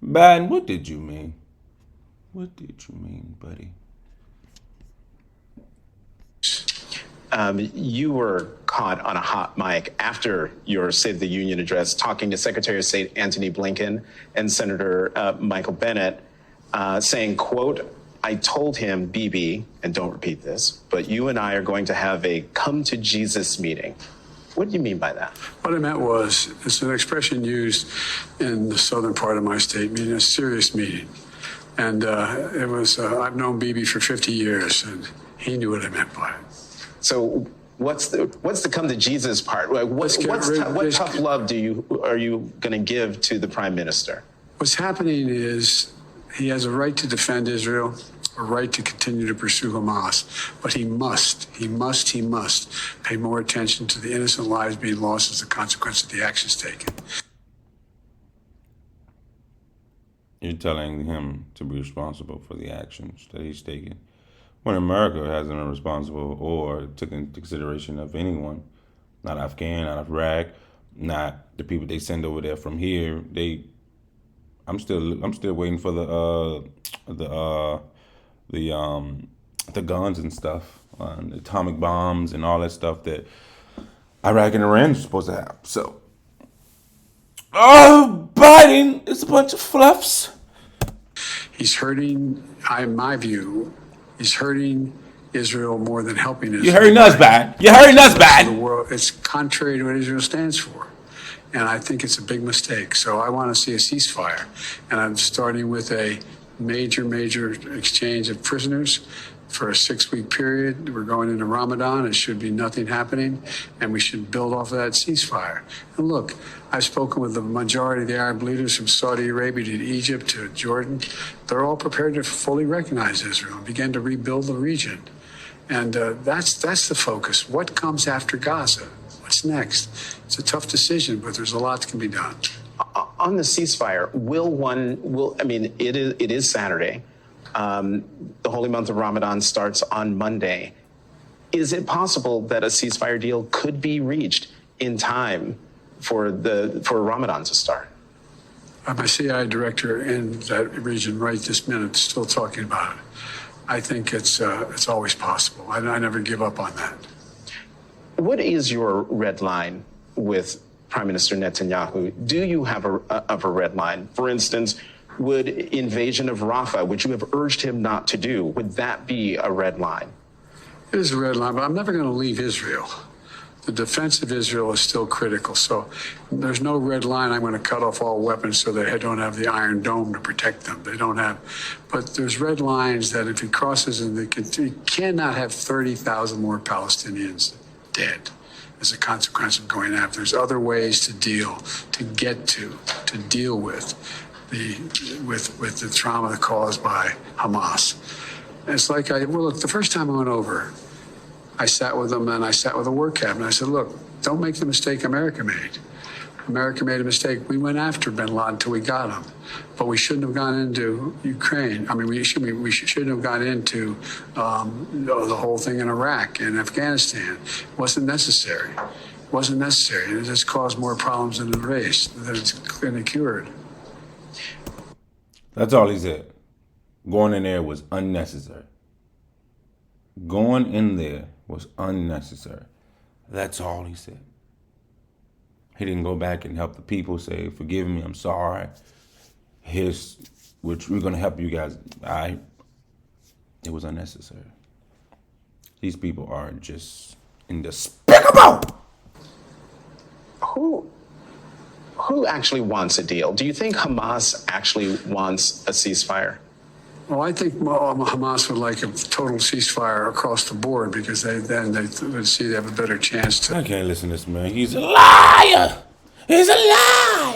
Biden, what did you mean? What did you mean, buddy? You were caught on a hot mic after your State of the Union address talking to Secretary of State Antony Blinken and Senator Michael Bennet saying, quote, I told him, BB, and don't repeat this, but you and I are going to have a come to Jesus meeting. What do you mean by that? What I meant was, it's an expression used in the southern part of my state, meaning a serious meeting. And it was, I've known BB for 50 years, and he knew what I meant by it. So what's the come to Jesus part? What tough love are you going to give to the prime minister? What's happening is he has a right to defend Israel, a right to continue to pursue Hamas, but he must pay more attention to the innocent lives being lost as a consequence of the actions taken. You're telling him to be responsible for the actions that he's taken, when America hasn't been responsible or took into consideration of anyone, not Afghan, not Iraq, not the people they send over there from here. I'm still waiting for the guns and stuff, the atomic bombs and all that stuff that Iraq and Iran are supposed to have. So, Biden is a bunch of fluffs. He's hurting, in my view, he's hurting Israel more than helping Israel. You're hurting us bad. You're hurting us bad. It's contrary to what Israel stands for. And I think it's a big mistake. So I want to see a ceasefire. And I'm starting with a major exchange of prisoners for a 6-week period. We're going into Ramadan. It should be nothing happening. And we should build off of that ceasefire. And look, I've spoken with the majority of the Arab leaders from Saudi Arabia to Egypt to Jordan. They're all prepared to fully recognize Israel and begin to rebuild the region. And that's the focus. What comes after Gaza? What's next? It's a tough decision, but there's a lot that can be done. On the ceasefire, it is Saturday. The holy month of Ramadan starts on Monday. Is it possible that a ceasefire deal could be reached in time for Ramadan to start? I'm a CIA director in that region right this minute, still talking about it. I think it's always possible. I never give up on that. What is your red line with Prime Minister Netanyahu? Do you have a red line? For instance, would invasion of Rafah, which you have urged him not to do, would that be a red line? It is a red line, but I'm never going to leave Israel. The defense of Israel is still critical. So there's no red line. I'm going to cut off all weapons so they don't have the Iron Dome to protect them. They don't have. But there's red lines that if he crosses, and he cannot have 30,000 more Palestinians dead as a consequence of going after. There's other ways to deal with the trauma caused by Hamas. And it's like look, the first time I went over, I sat with them and I sat with the war cabinet. I said, look, don't make the mistake America made. America made a mistake. We went after bin Laden until we got him. But we shouldn't have gone into Ukraine. I mean, we shouldn't have gone into the whole thing in Iraq and Afghanistan. It wasn't necessary. It wasn't necessary. It just caused more problems than it raised, than it's been cured. That's all he said. Going in there was unnecessary. Going in there was unnecessary. That's all he said. He didn't go back and help the people, say, forgive me, I'm sorry. We're going to help you guys. It was unnecessary. These people are just despicable. Who actually wants a deal? Do you think Hamas actually wants a ceasefire? Well, I think Hamas would like a total ceasefire across the board because they would see they have a better chance to. I can't listen to this man. He's a liar. He's a liar.